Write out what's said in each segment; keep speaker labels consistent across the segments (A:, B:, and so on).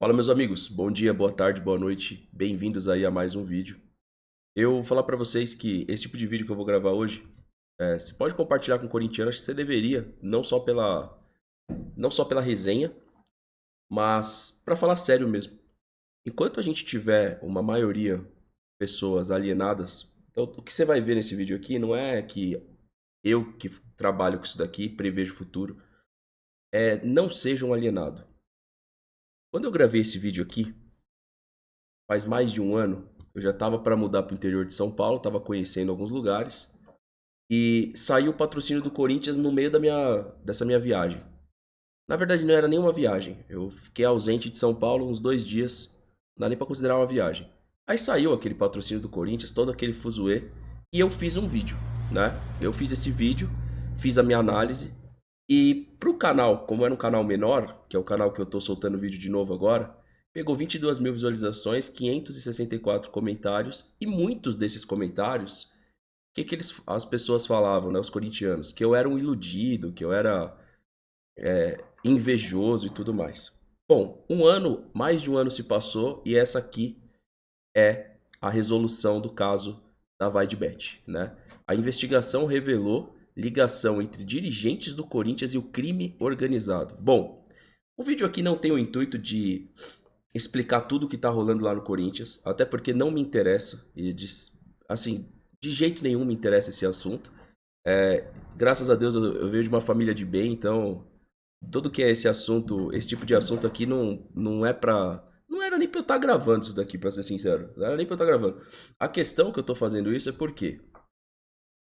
A: Fala, meus amigos, bom dia, boa tarde, boa noite, bem-vindos aí a mais um vídeo. Eu vou falar pra vocês que esse tipo de vídeo que eu vou gravar hoje, você pode compartilhar com o corintiano, acho que você deveria, não só pela resenha, mas pra falar sério mesmo. Enquanto a gente tiver uma maioria pessoas alienadas, então o que você vai ver nesse vídeo aqui não é que eu que trabalho com isso daqui, prevejo o futuro, não seja um alienado. Quando eu gravei esse vídeo aqui, faz mais de um ano, eu já estava para mudar para o interior de São Paulo, estava conhecendo alguns lugares e saiu o patrocínio do Corinthians no meio dessa minha viagem. Na verdade, não era nenhuma viagem. Eu fiquei ausente de São Paulo uns 2 dias, não dá nem para considerar uma viagem. Aí saiu aquele patrocínio do Corinthians, todo aquele fuzuê, e eu fiz um vídeo, né? Eu fiz esse vídeo, fiz a minha análise e pro canal, como era um canal menor, que é o canal que eu tô soltando vídeo de novo agora, pegou 22 mil visualizações, 564 comentários, e muitos desses comentários, o as pessoas falavam, né, os corintianos? Que eu era um iludido, que eu era invejoso e tudo mais. Bom, mais de um ano se passou, e essa aqui é a resolução do caso da Vaidbet, né? A investigação revelou ligação entre dirigentes do Corinthians e o crime organizado. Bom, o vídeo aqui não tem o intuito de explicar tudo o que tá rolando lá no Corinthians, até porque não me interessa, assim, de jeito nenhum me interessa esse assunto. Graças a Deus eu venho de uma família de bem, então tudo que é esse assunto, esse tipo de assunto aqui não é pra. Não era nem pra eu estar gravando isso daqui, pra ser sincero. Não era nem pra eu estar gravando. A questão que eu tô fazendo isso é porque.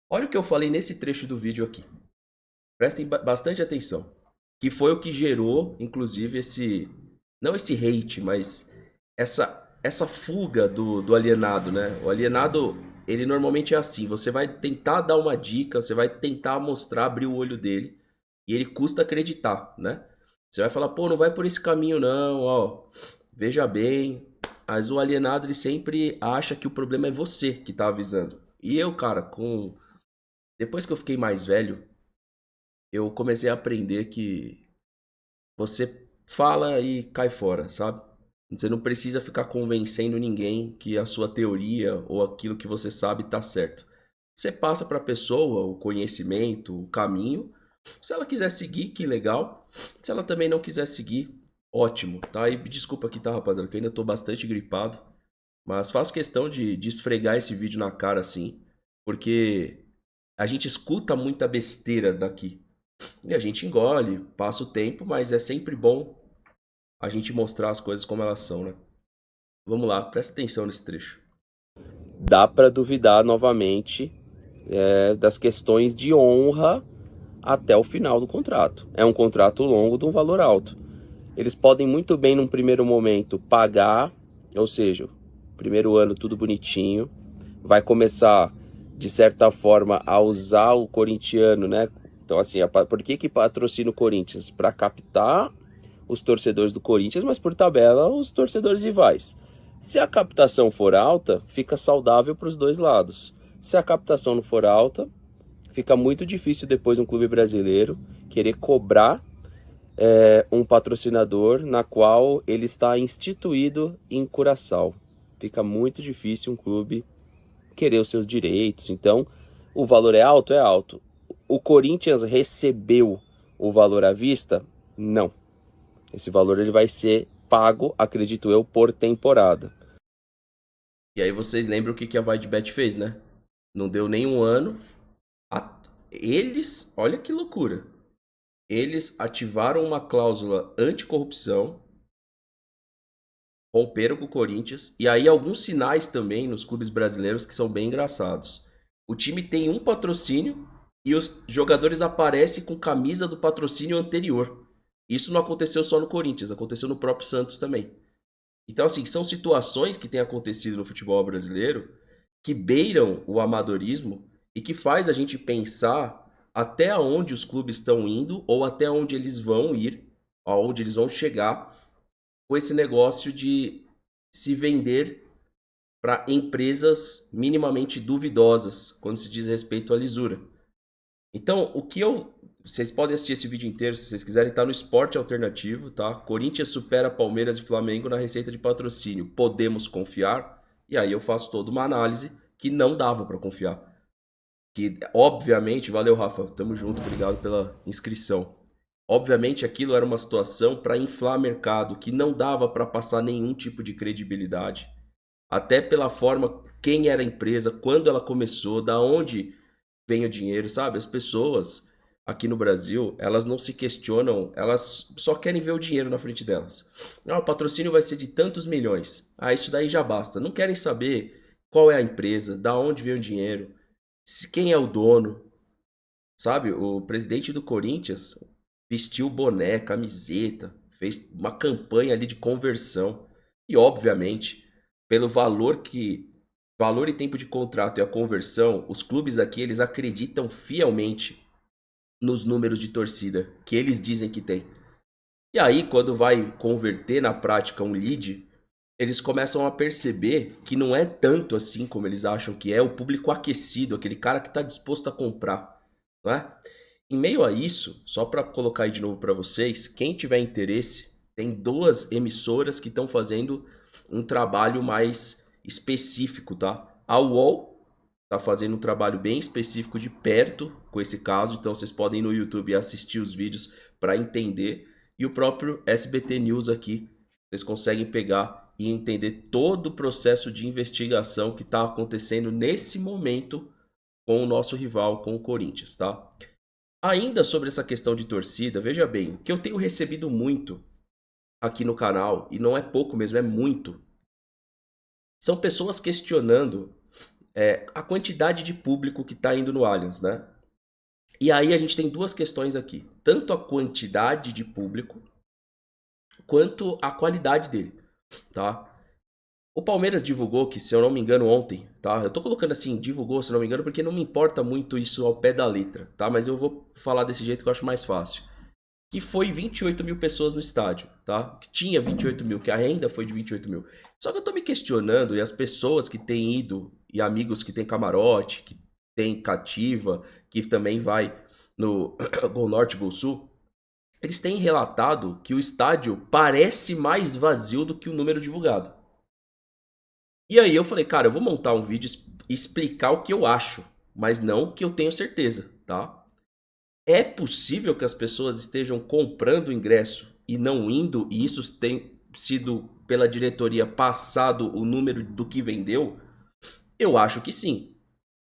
A: Olha o que eu falei nesse trecho do vídeo aqui. Prestem bastante atenção. Que foi o que gerou, inclusive, esse. Não esse hate, mas essa fuga do alienado, né? O alienado, ele normalmente é assim. Você vai tentar dar uma dica, você vai tentar mostrar, abrir o olho dele. E ele custa acreditar, né? Você vai falar, pô, não vai por esse caminho não, ó. Veja bem. Mas o alienado, ele sempre acha que o problema é você que tá avisando. E eu, cara, depois que eu fiquei mais velho, eu comecei a aprender que você fala e cai fora, sabe? Você não precisa ficar convencendo ninguém que a sua teoria ou aquilo que você sabe tá certo. Você passa para a pessoa o conhecimento, o caminho. Se ela quiser seguir, que legal. Se ela também não quiser seguir, ótimo, tá? E desculpa aqui, tá, rapaziada, que eu ainda tô bastante gripado. Mas faço questão de esfregar esse vídeo na cara assim, porque a gente escuta muita besteira daqui. E a gente engole, passa o tempo, mas é sempre bom a gente mostrar as coisas como elas são, né? Vamos lá, presta atenção nesse trecho. Dá para duvidar novamente das questões de honra até o final do contrato. É um contrato longo de um valor alto. Eles podem muito bem, num primeiro momento, pagar, ou seja, primeiro ano tudo bonitinho, vai começar, de certa forma, a usar o corintiano, né? Então, assim, por que patrocina o Corinthians? Para captar os torcedores do Corinthians, mas por tabela, os torcedores rivais. Se a captação for alta, fica saudável para os dois lados. Se a captação não for alta, fica muito difícil depois um clube brasileiro querer cobrar um patrocinador na qual ele está instituído em Curaçao. Fica muito difícil um clube querer os seus direitos. Então, o valor é alto? É alto. O Corinthians recebeu o valor à vista? Não. Esse valor ele vai ser pago, acredito eu, por temporada. E aí vocês lembram o que a Vaidbet fez, né? Não deu nem um ano. Olha que loucura. Eles ativaram uma cláusula anticorrupção, romperam com o Corinthians, e aí alguns sinais também nos clubes brasileiros que são bem engraçados. O time tem um patrocínio e os jogadores aparecem com camisa do patrocínio anterior. Isso não aconteceu só no Corinthians, aconteceu no próprio Santos também. Então, assim, são situações que têm acontecido no futebol brasileiro que beiram o amadorismo e que faz a gente pensar até onde os clubes estão indo ou até onde eles vão ir, aonde eles vão chegar com esse negócio de se vender para empresas minimamente duvidosas quando se diz respeito à lisura. Então, o que eu Vocês podem assistir esse vídeo inteiro se vocês quiserem, tá no Esporte Alternativo, tá? Corinthians supera Palmeiras e Flamengo na receita de patrocínio. Podemos confiar? E aí eu faço toda uma análise que não dava para confiar. Que, obviamente, valeu, Rafa, tamo junto, obrigado pela inscrição. Obviamente aquilo era uma situação para inflar mercado, que não dava para passar nenhum tipo de credibilidade. Até pela forma, quem era a empresa, quando ela começou, da onde vem o dinheiro, sabe? As pessoas aqui no Brasil, elas não se questionam, elas só querem ver o dinheiro na frente delas. Ah, o patrocínio vai ser de tantos milhões. Ah, isso daí já basta. Não querem saber qual é a empresa, da onde vem o dinheiro, quem é o dono. Sabe, o presidente do Corinthians vestiu boné, camiseta, fez uma campanha ali de conversão. E obviamente, pelo valor e tempo de contrato e a conversão, os clubes aqui eles acreditam fielmente nos números de torcida que eles dizem que tem. E aí, quando vai converter na prática um lead, eles começam a perceber que não é tanto assim como eles acham que é o público aquecido, aquele cara que está disposto a comprar, não é? Em meio a isso, só para colocar aí de novo para vocês, quem tiver interesse, tem duas emissoras que estão fazendo um trabalho mais específico, tá? A UOL tá fazendo um trabalho bem específico de perto com esse caso, então vocês podem ir no YouTube e assistir os vídeos para entender. E o próprio SBT News aqui, vocês conseguem pegar e entender todo o processo de investigação que está acontecendo nesse momento com o nosso rival, com o Corinthians, tá? Ainda sobre essa questão de torcida, veja bem, o que eu tenho recebido muito aqui no canal, e não é pouco mesmo, é muito, são pessoas questionando a quantidade de público que está indo no Allianz, né? E aí a gente tem duas questões aqui. Tanto a quantidade de público, quanto a qualidade dele, tá? O Palmeiras divulgou que, se eu não me engano, ontem, tá? Eu tô colocando assim, divulgou, se eu não me engano, porque não me importa muito isso ao pé da letra, tá? Mas eu vou falar desse jeito que eu acho mais fácil. Que foi 28 mil pessoas no estádio, tá? Que tinha 28 mil, que a renda foi de 28 mil. Só que eu tô me questionando, e as pessoas que têm ido, e amigos que têm camarote, que tem cativa, que também vai no Gol Norte, Gol Sul, eles têm relatado que o estádio parece mais vazio do que o número divulgado. E aí eu falei, cara, eu vou montar um vídeo e explicar o que eu acho, mas não o que eu tenho certeza, tá? É possível que as pessoas estejam comprando o ingresso e não indo, e isso tem sido pela diretoria passado o número do que vendeu? Eu acho que sim.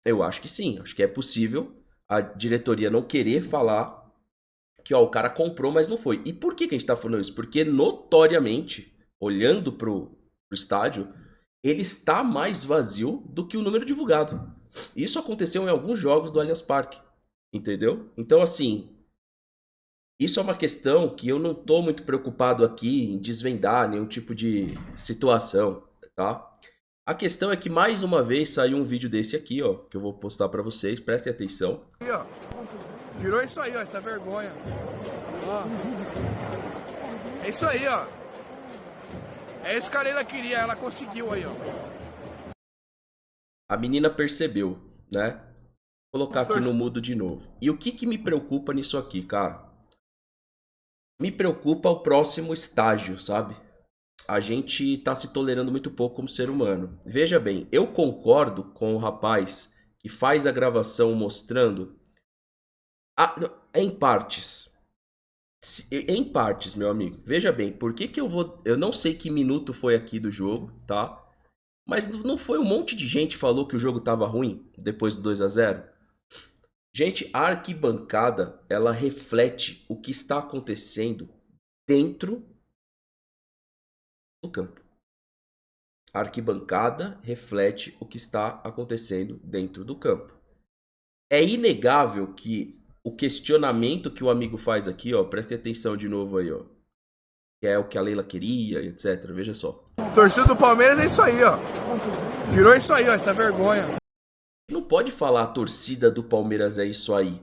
A: Eu acho que sim. Acho que é possível a diretoria não querer falar que ó, o cara comprou, mas não foi. E por que a gente tá falando isso? Porque notoriamente, olhando pro estádio, ele está mais vazio do que o número divulgado. Isso aconteceu em alguns jogos do Allianz Parque. Entendeu? Então, assim, isso é uma questão que eu não tô muito preocupado aqui em desvendar nenhum tipo de situação, tá? A questão é que mais uma vez saiu um vídeo desse aqui, ó, que eu vou postar pra vocês, prestem atenção.
B: Aí, ó. Virou isso aí, ó, essa vergonha. Ó. É isso aí, ó. É isso que a Leila queria, ela conseguiu aí, ó.
A: A menina percebeu, né? Vou colocar aqui no mudo de novo. E o que me preocupa nisso aqui, cara? Me preocupa o próximo estágio, sabe? A gente tá se tolerando muito pouco como ser humano. Veja bem, eu concordo com o rapaz que faz a gravação mostrando em partes. Em partes, meu amigo. Veja bem, por que que eu vou... Eu não sei que minuto foi aqui do jogo, tá? Mas não foi um monte de gente que falou que o jogo tava ruim depois do 2-0? Gente, a arquibancada, ela reflete o que está acontecendo dentro do campo. A arquibancada reflete o que está acontecendo dentro do campo. É inegável que o questionamento que o amigo faz aqui, ó, preste atenção de novo aí, ó, que é o que a Leila queria, etc. Veja só.
B: Torcida do Palmeiras é isso aí, ó. Virou isso aí, ó, essa vergonha.
A: Não pode falar a torcida do Palmeiras é isso aí.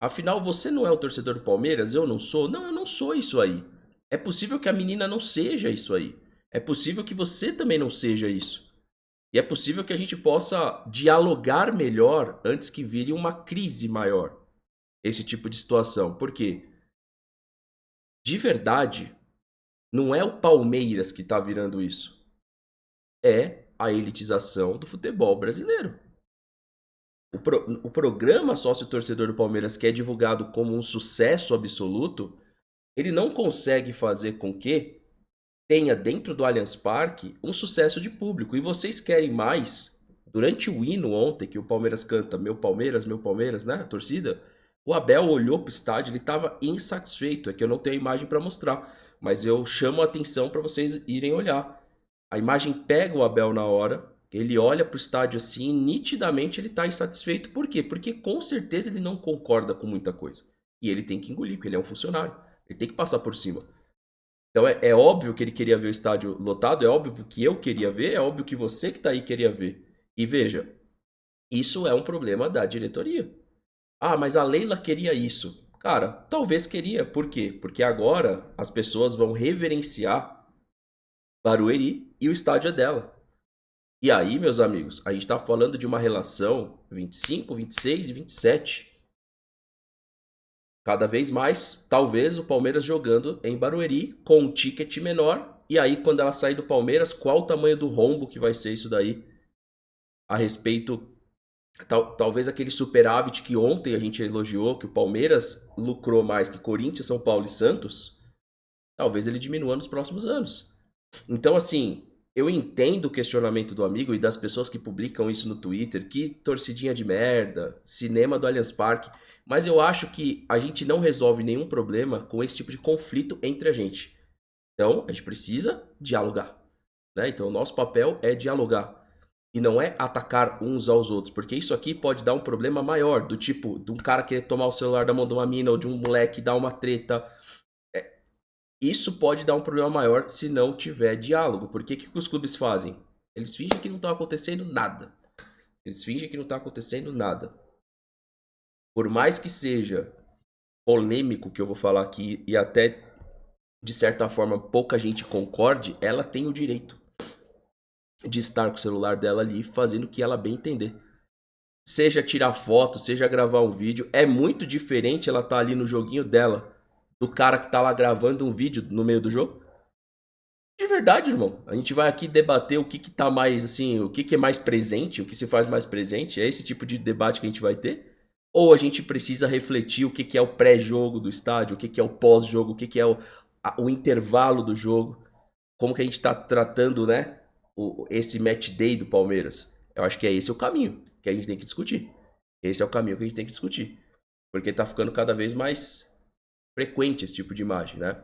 A: Afinal, você não é o torcedor do Palmeiras, eu não sou. Não, eu não sou isso aí. É possível que a menina não seja isso aí. É possível que você também não seja isso. E é possível que a gente possa dialogar melhor antes que vire uma crise maior. esse tipo de situação. Por quê? De verdade, não é o Palmeiras que tá virando isso. É a elitização do futebol brasileiro. O programa sócio-torcedor do Palmeiras, que é divulgado como um sucesso absoluto, ele não consegue fazer com que tenha dentro do Allianz Parque um sucesso de público. E vocês querem mais? Durante o hino ontem, que o Palmeiras canta meu Palmeiras, né? A torcida. O Abel olhou pro estádio, ele estava insatisfeito. É que eu não tenho a imagem para mostrar, mas eu chamo a atenção para vocês irem olhar. A imagem pega o Abel na hora, ele olha pro estádio assim, e nitidamente ele tá insatisfeito. Por quê? Porque com certeza ele não concorda com muita coisa. E ele tem que engolir, porque ele é um funcionário. Ele tem que passar por cima. Então é óbvio que ele queria ver o estádio lotado, é óbvio que eu queria ver, é óbvio que você que tá aí queria ver. E veja, isso é um problema da diretoria. Ah, mas a Leila queria isso. Cara, talvez queria. Por quê? Porque agora as pessoas vão reverenciar Barueri e o estádio é dela. E aí, meus amigos, a gente tá falando de uma relação 25, 26 e 27. Cada vez mais, talvez, o Palmeiras jogando em Barueri com um ticket menor. E aí, quando ela sair do Palmeiras, qual o tamanho do rombo que vai ser isso daí? A respeito, talvez aquele superávit que ontem a gente elogiou, que o Palmeiras lucrou mais que Corinthians, São Paulo e Santos, talvez ele diminua nos próximos anos. Então, assim, eu entendo o questionamento do amigo e das pessoas que publicam isso no Twitter, que torcidinha de merda, cinema do Allianz Parque, mas eu acho que a gente não resolve nenhum problema com esse tipo de conflito entre a gente. Então, a gente precisa dialogar, né? Então, o nosso papel é dialogar e não é atacar uns aos outros, porque isso aqui pode dar um problema maior, do tipo, de um cara querer tomar o celular da mão de uma mina ou de um moleque dar uma treta. Isso pode dar um problema maior se não tiver diálogo. Porque o que os clubes fazem? Eles fingem que não está acontecendo nada. Eles fingem que não está acontecendo nada. Por mais que seja polêmico que eu vou falar aqui e até de certa forma pouca gente concorde, ela tem o direito de estar com o celular dela ali fazendo o que ela bem entender. Seja tirar foto, seja gravar um vídeo, é muito diferente ela estar ali no joguinho dela do cara que tá lá gravando um vídeo no meio do jogo. De verdade, irmão. A gente vai aqui debater o que tá mais, assim, o que é mais presente, o que se faz mais presente. É esse tipo de debate que a gente vai ter? Ou a gente precisa refletir o que é o pré-jogo do estádio, o que é o pós-jogo, o que é o intervalo do jogo, como que a gente tá tratando, né, esse match day do Palmeiras. Eu acho que é esse o caminho que a gente tem que discutir. Esse é o caminho que a gente tem que discutir. Porque tá ficando cada vez mais frequente esse tipo de imagem, né?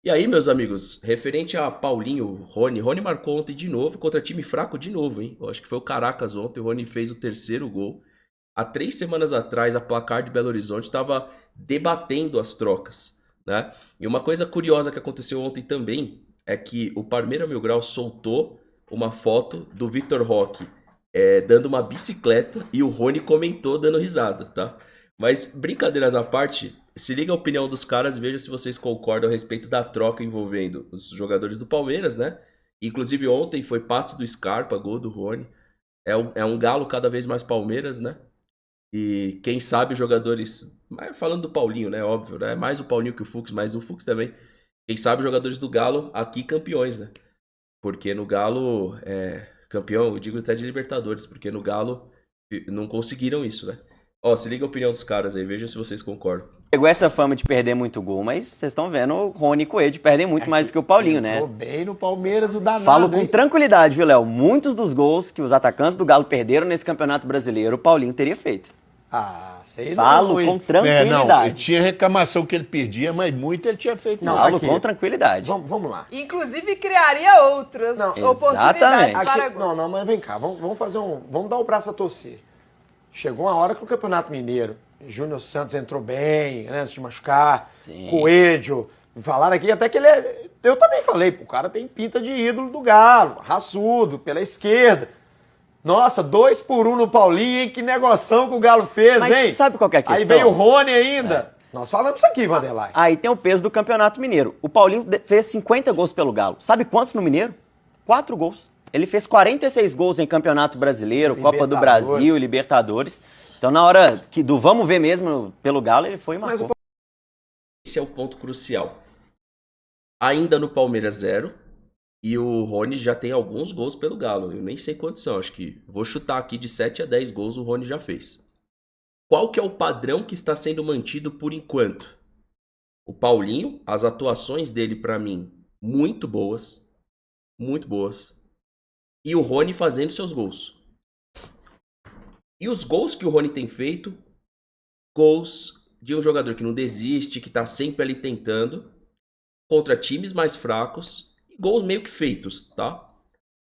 A: E aí, meus amigos, referente a Paulinho, Rony marcou ontem de novo, contra time fraco de novo, hein? Eu acho que foi o Caracas ontem, o Rony fez o terceiro gol. Há 3 semanas atrás, a Placar de Belo Horizonte estava debatendo as trocas, né? E uma coisa curiosa que aconteceu ontem também é que o Parmeira Mil Grau soltou uma foto do Vitor Roque dando uma bicicleta e o Rony comentou dando risada, tá? Mas brincadeiras à parte, se liga a opinião dos caras e veja se vocês concordam a respeito da troca envolvendo os jogadores do Palmeiras, né? Inclusive ontem foi passe do Scarpa, gol do Rony. É um galo cada vez mais Palmeiras, né? E quem sabe os jogadores... Falando do Paulinho, né? Óbvio, né? Mais o Paulinho que o Fux, mas o Fux também. Quem sabe os jogadores do Galo aqui campeões, né? Porque no Galo, campeão, eu digo até de Libertadores, porque no Galo não conseguiram isso, né? Ó, se liga a opinião dos caras aí, veja se vocês concordam.
C: Pegou essa fama de perder muito gol, mas vocês estão vendo o Rony e o Coelho perdem muito mais do que o Paulinho, né?
D: Bem no Palmeiras, o danado.
C: Falo com tranquilidade, viu, Léo? Muitos dos gols que os atacantes do Galo perderam nesse Campeonato Brasileiro, o Paulinho teria feito.
D: Ah, sei
C: Falo
D: não,
C: com tranquilidade.
E: Não, tinha reclamação que ele perdia, mas muito ele tinha feito.
D: Não,
C: Falo
D: aqui.
C: com tranquilidade.
D: Vamos lá.
F: Inclusive criaria outras oportunidades
C: exatamente.
F: para
D: Aqui,
F: gol.
D: não, mas vem cá, vamos dar o braço a torcer. Chegou uma hora que o Campeonato Mineiro, Júnior Santos entrou bem, né, antes de machucar,
C: Sim.
D: Coelho, falaram aqui até que ele é... Eu também falei, o cara tem pinta de ídolo do Galo, raçudo, pela esquerda. Nossa, 2-1 no Paulinho, hein? Que negoção que o Galo fez,
C: Mas
D: hein?
C: sabe qual que é a questão?
D: Aí veio o Rony ainda. Nós falamos isso aqui, Vanderlei.
C: Aí tem o peso do Campeonato Mineiro. O Paulinho fez 50 gols pelo Galo. Sabe quantos no Mineiro? 4 gols. Ele fez 46 gols em Campeonato Brasileiro, Copa do Brasil, Libertadores. Então, na hora do vamos ver mesmo pelo Galo, ele foi e marcou.
A: Esse é o ponto crucial. Ainda no Palmeiras 0, e o Rony já tem alguns gols pelo Galo. Eu nem sei quantos são, acho que vou chutar aqui de 7 a 10 gols o Rony já fez. Qual que é o padrão que está sendo mantido por enquanto? O Paulinho, as atuações dele pra mim, muito boas. Muito boas. E o Rony fazendo seus gols. E os gols que o Rony tem feito, gols de um jogador que não desiste, que tá sempre ali tentando, contra times mais fracos, e gols meio que feitos, tá?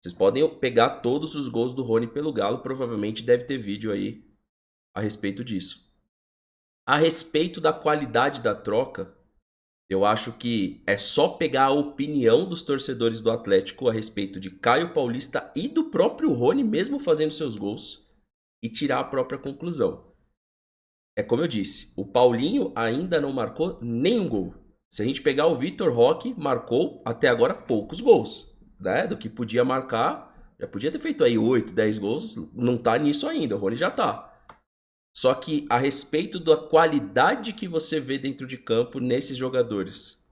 A: Vocês podem pegar todos os gols do Rony pelo Galo, provavelmente deve ter vídeo aí a respeito disso. A respeito da qualidade da troca, eu acho que é só pegar a opinião dos torcedores do Atlético a respeito de Caio Paulista e do próprio Rony, mesmo fazendo seus gols, e tirar a própria conclusão. É como eu disse, o Paulinho ainda não marcou nenhum gol. Se a gente pegar o Vitor Roque, marcou até agora poucos gols, né? Do que podia marcar, já podia ter feito aí 8, 10 gols, não tá nisso ainda, o Rony já tá. Só que a respeito da qualidade que você vê dentro de campo nesses jogadores,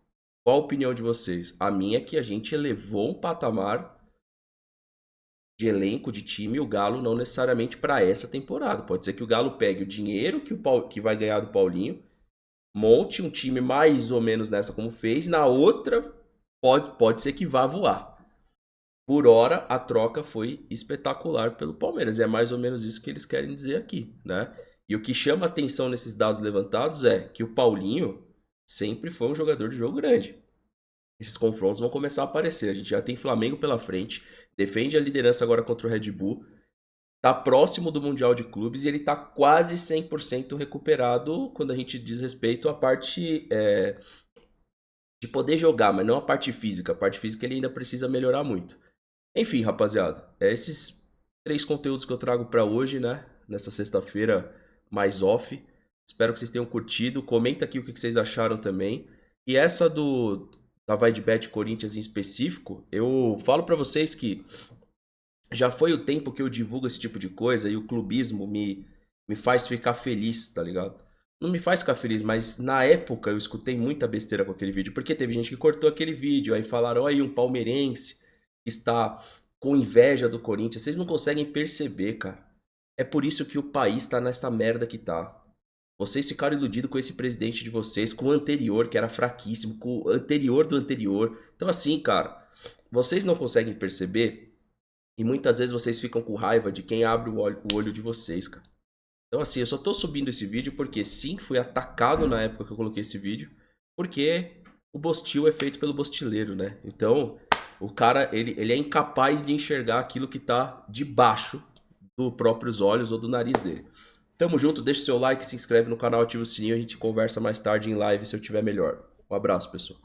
A: qual a opinião de vocês? A minha é que a gente elevou um patamar de elenco, de time, o Galo não necessariamente para essa temporada. Pode ser que o Galo pegue o dinheiro que vai ganhar do Paulinho, monte um time mais ou menos nessa como fez, na outra pode ser que vá voar. Por hora, a troca foi espetacular pelo Palmeiras. É mais ou menos isso que eles querem dizer aqui, né? E o que chama atenção nesses dados levantados é que o Paulinho sempre foi um jogador de jogo grande. Esses confrontos vão começar a aparecer. A gente já tem Flamengo pela frente, defende a liderança agora contra o Red Bull, tá próximo do Mundial de Clubes e ele tá quase 100% recuperado quando a gente diz respeito à parte de poder jogar, mas não a parte física. A parte física ele ainda precisa melhorar muito. Enfim, rapaziada, esses 3 conteúdos que eu trago pra hoje, né? Nessa sexta-feira mais off. Espero que vocês tenham curtido. Comenta aqui o que vocês acharam também. E essa da Vai de Bet Corinthians em específico, eu falo pra vocês que já foi o tempo que eu divulgo esse tipo de coisa e o clubismo me faz ficar feliz, tá ligado? Não me faz ficar feliz, mas na época eu escutei muita besteira com aquele vídeo, porque teve gente que cortou aquele vídeo, aí falaram, aí um palmeirense está com inveja do Corinthians. Vocês não conseguem perceber, cara. É por isso que o país tá nessa merda que tá. Vocês ficaram iludidos com esse presidente de vocês, com o anterior, que era fraquíssimo, com o anterior do anterior. Então assim, cara, vocês não conseguem perceber e muitas vezes vocês ficam com raiva de quem abre o olho de vocês, cara. Então assim, eu só tô subindo esse vídeo porque sim, fui atacado na época que eu coloquei esse vídeo, porque o bostil é feito pelo bostileiro, né? Então, o cara, ele é incapaz de enxergar aquilo que tá debaixo dos próprios olhos ou do nariz dele. Tamo junto, deixa o seu like, se inscreve no canal, ativa o sininho, a gente conversa mais tarde em live se eu tiver melhor. Um abraço, pessoal.